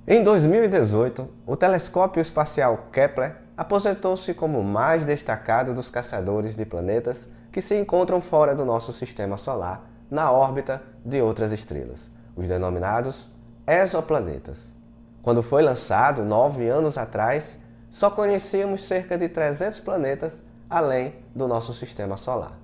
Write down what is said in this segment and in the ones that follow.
Em 2018, o telescópio espacial Kepler aposentou-se como o mais destacado dos caçadores de planetas que se encontram fora do nosso sistema solar, na órbita de outras estrelas, os denominados exoplanetas. Quando foi lançado 9 anos atrás, só conhecíamos cerca de 300 planetas além do nosso sistema solar.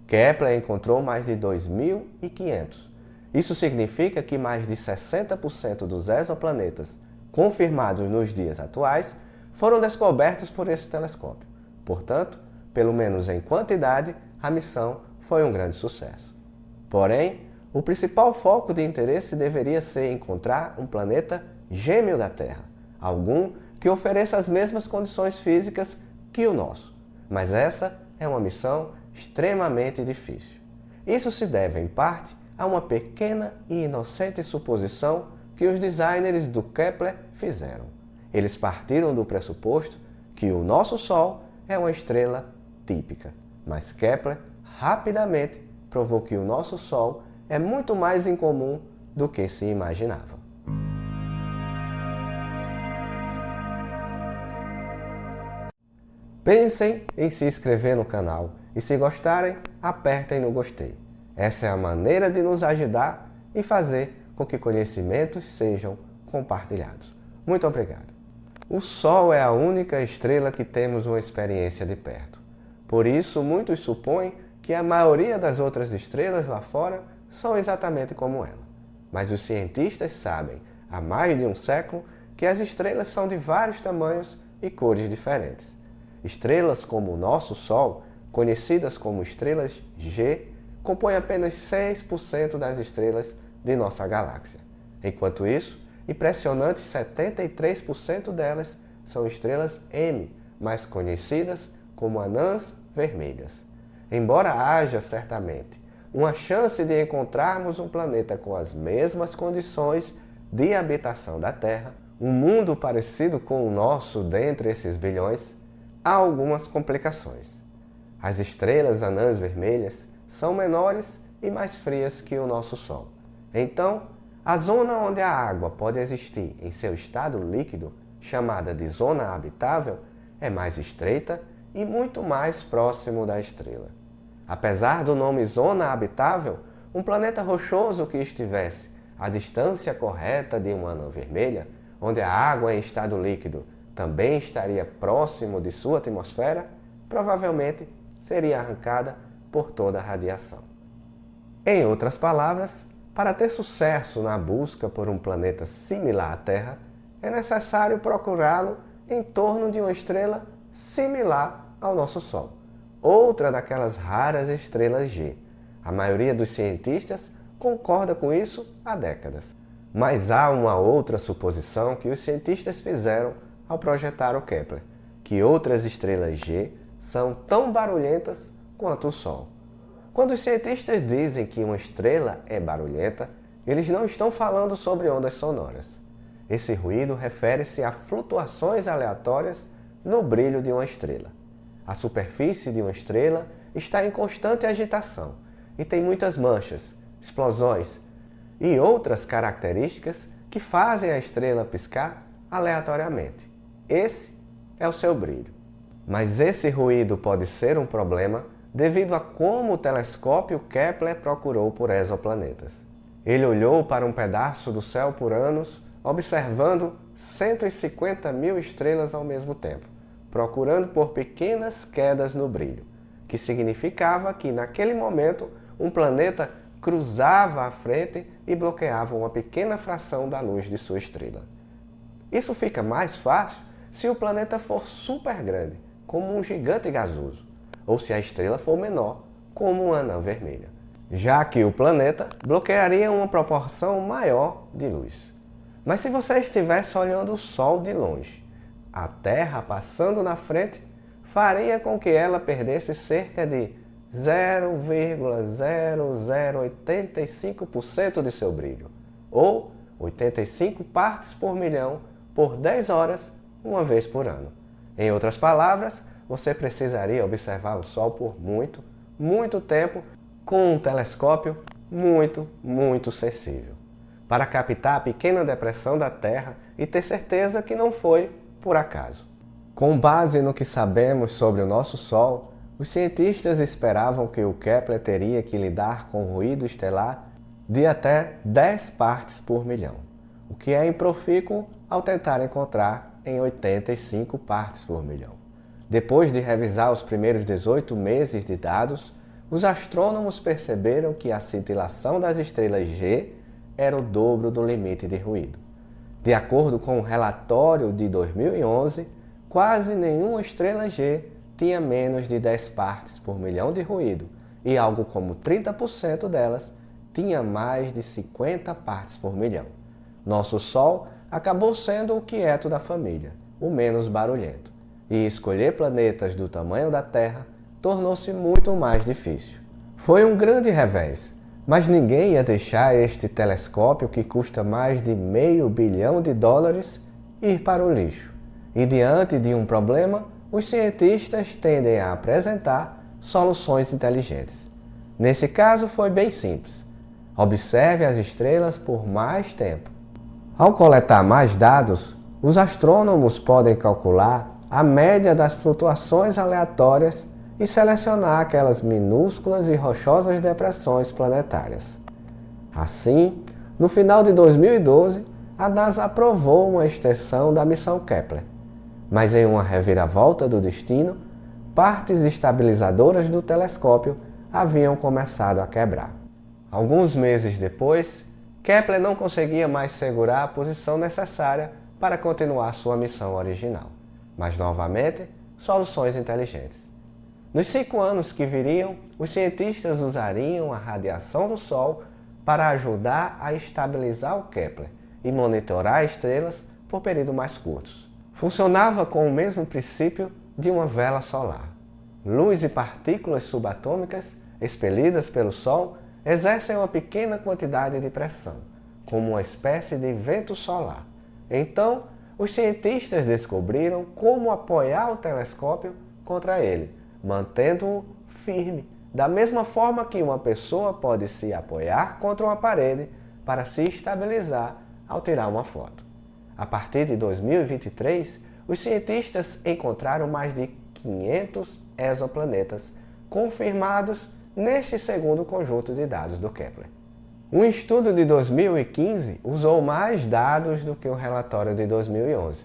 Kepler encontrou mais de 2.500. Isso significa que mais de 60% dos exoplanetas confirmados nos dias atuais foram descobertos por esse telescópio. Portanto, pelo menos em quantidade, a missão foi um grande sucesso. Porém, o principal foco de interesse deveria ser encontrar um planeta gêmeo da Terra, algum que ofereça as mesmas condições físicas que o nosso. Mas essa é uma missão extremamente difícil. Isso se deve, em parte, a uma pequena e inocente suposição que os designers do Kepler fizeram. Eles partiram do pressuposto que o nosso Sol é uma estrela típica, mas Kepler rapidamente provou que o nosso Sol é muito mais incomum do que se imaginava. Pensem em se inscrever no canal e, se gostarem, apertem no gostei. Essa é a maneira de nos ajudar e fazer com que conhecimentos sejam compartilhados. Muito obrigado. O Sol é a única estrela que temos uma experiência de perto. Por isso, muitos supõem que a maioria das outras estrelas lá fora são exatamente como ela. Mas os cientistas sabem, há mais de um século, que as estrelas são de vários tamanhos e cores diferentes. Estrelas como o nosso Sol, conhecidas como estrelas G, compõem apenas 6% das estrelas de nossa galáxia. Enquanto isso, impressionantes 73% delas são estrelas M, mais conhecidas como anãs vermelhas. Embora haja, certamente, uma chance de encontrarmos um planeta com as mesmas condições de habitação da Terra, um mundo parecido com o nosso dentre esses bilhões, há algumas complicações. As estrelas anãs vermelhas são menores e mais frias que o nosso Sol. Então, a zona onde a água pode existir em seu estado líquido, chamada de zona habitável, é mais estreita e muito mais próximo da estrela. Apesar do nome zona habitável, um planeta rochoso que estivesse à distância correta de uma anã vermelha, onde a água em estado líquido também estaria próximo de sua atmosfera, provavelmente seria arrancada por toda a radiação. Em outras palavras, para ter sucesso na busca por um planeta similar à Terra, é necessário procurá-lo em torno de uma estrela similar ao nosso Sol, outra daquelas raras estrelas G. A maioria dos cientistas concorda com isso há décadas. Mas há uma outra suposição que os cientistas fizeram ao projetar o Kepler, que outras estrelas G são tão barulhentas quanto o Sol. Quando os cientistas dizem que uma estrela é barulhenta, eles não estão falando sobre ondas sonoras. Esse ruído refere-se a flutuações aleatórias no brilho de uma estrela. A superfície de uma estrela está em constante agitação e tem muitas manchas, explosões e outras características que fazem a estrela piscar aleatoriamente. Esse é o seu brilho. Mas esse ruído pode ser um problema devido a como o telescópio Kepler procurou por exoplanetas. Ele olhou para um pedaço do céu por anos, observando 150.000 estrelas ao mesmo tempo, procurando por pequenas quedas no brilho, que significava que naquele momento um planeta cruzava à frente e bloqueava uma pequena fração da luz de sua estrela. Isso fica mais fácil se o planeta for super grande, como um gigante gasoso, ou se a estrela for menor, como uma anã vermelha, já que o planeta bloquearia uma proporção maior de luz. Mas se você estivesse olhando o Sol de longe, a Terra passando na frente faria com que ela perdesse cerca de 0,0085% de seu brilho, ou 85 partes por milhão por 10 horas, uma vez por ano. Em outras palavras, você precisaria observar o Sol por muito tempo com um telescópio muito sensível. para captar a pequena depressão da Terra e ter certeza que não foi por acaso. Com base no que sabemos sobre o nosso Sol, os cientistas esperavam que o Kepler teria que lidar com ruído estelar de até 10 partes por milhão, o que é improfícuo ao tentar encontrar em 85 partes por milhão. Depois de revisar os primeiros 18 meses de dados, os astrônomos perceberam que a cintilação das estrelas G era o dobro do limite de ruído. De acordo com o relatório de 2011, quase nenhuma estrela G tinha menos de 10 partes por milhão de ruído e algo como 30% delas tinha mais de 50 partes por milhão. Nosso Sol acabou sendo o quieto da família, o menos barulhento, e escolher planetas do tamanho da Terra tornou-se muito mais difícil. Foi um grande revés, mas ninguém ia deixar este telescópio que custa mais de $500 bilhão ir para o lixo. E diante de um problema, os cientistas tendem a apresentar soluções inteligentes. Nesse caso foi bem simples. Observe as estrelas por mais tempo. Ao coletar mais dados, os astrônomos podem calcular a média das flutuações aleatórias e selecionar aquelas minúsculas e rochosas depressões planetárias. Assim, no final de 2012, a NASA aprovou uma extensão da missão Kepler, mas em uma reviravolta do destino, partes estabilizadoras do telescópio haviam começado a quebrar. Alguns meses depois, Kepler não conseguia mais segurar a posição necessária para continuar sua missão original, mas novamente, soluções inteligentes. Nos 5 anos que viriam, os cientistas usariam a radiação do Sol para ajudar a estabilizar o Kepler e monitorar estrelas por períodos mais curtos. Funcionava com o mesmo princípio de uma vela solar. Luz e partículas subatômicas, expelidas pelo Sol, exercem uma pequena quantidade de pressão, como uma espécie de vento solar. Então, os cientistas descobriram como apoiar o telescópio contra ele, mantendo-o firme, da mesma forma que uma pessoa pode se apoiar contra uma parede para se estabilizar ao tirar uma foto. A partir de 2023, os cientistas encontraram mais de 500 exoplanetas confirmados neste segundo conjunto de dados do Kepler. Um estudo de 2015 usou mais dados do que o relatório de 2011,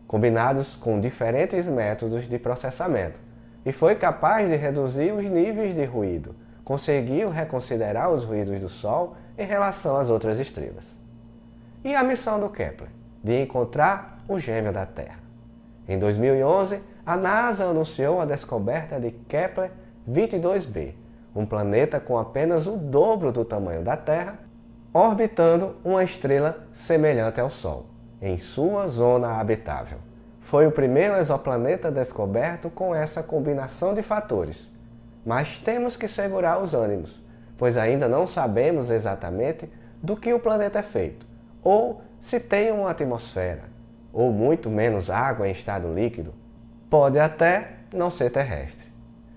combinados com diferentes métodos de processamento, e foi capaz de reduzir os níveis de ruído, conseguiu reconsiderar os ruídos do Sol em relação às outras estrelas. E a missão do Kepler, de encontrar o gêmeo da Terra. Em 2011, a NASA anunciou a descoberta de Kepler 22b, um planeta com apenas o dobro do tamanho da Terra, orbitando uma estrela semelhante ao Sol, em sua zona habitável. Foi o primeiro exoplaneta descoberto com essa combinação de fatores. Mas temos que segurar os ânimos, pois ainda não sabemos exatamente do que o planeta é feito, ou se tem uma atmosfera, ou muito menos água em estado líquido. Pode até não ser terrestre.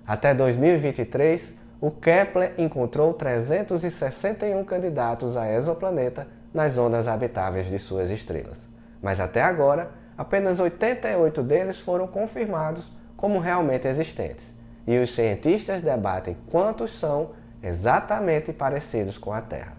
Até 2023, o Kepler encontrou 361 candidatos a exoplaneta nas zonas habitáveis de suas estrelas. Mas até agora, apenas 88 deles foram confirmados como realmente existentes, e os cientistas debatem quantos são exatamente parecidos com a Terra.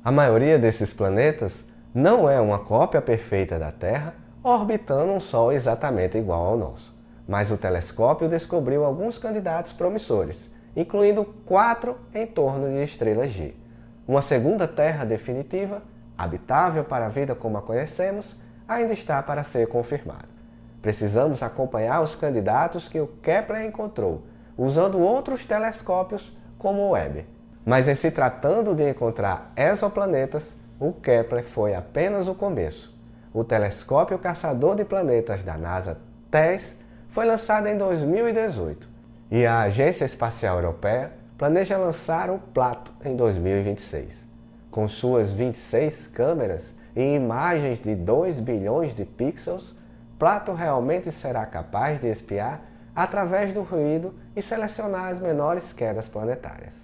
A maioria desses planetas não é uma cópia perfeita da Terra, orbitando um Sol exatamente igual ao nosso, mas o telescópio descobriu alguns candidatos promissores, incluindo 4 em torno de estrelas G. Uma segunda Terra definitiva, habitável para a vida como a conhecemos, ainda está para ser confirmada. Precisamos acompanhar os candidatos que o Kepler encontrou, usando outros telescópios como o Webb. Mas em se tratando de encontrar exoplanetas, o Kepler foi apenas o começo. O telescópio caçador de planetas da NASA, TESS, foi lançado em 2018 e a Agência Espacial Europeia planeja lançar o Plato em 2026. Com suas 26 câmeras e imagens de 2 bilhões de pixels, Plato realmente será capaz de espiar através do ruído e selecionar as menores quedas planetárias.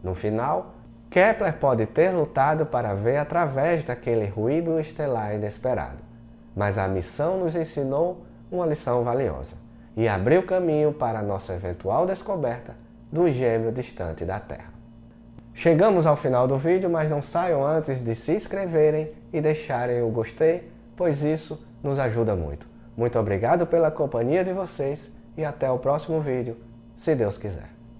No final, Kepler pode ter lutado para ver através daquele ruído estelar inesperado, mas a missão nos ensinou uma lição valiosa e abriu caminho para a nossa eventual descoberta do gêmeo distante da Terra. Chegamos ao final do vídeo, mas não saiam antes de se inscreverem e deixarem o gostei, pois isso nos ajuda muito. Muito obrigado pela companhia de vocês e até o próximo vídeo, se Deus quiser.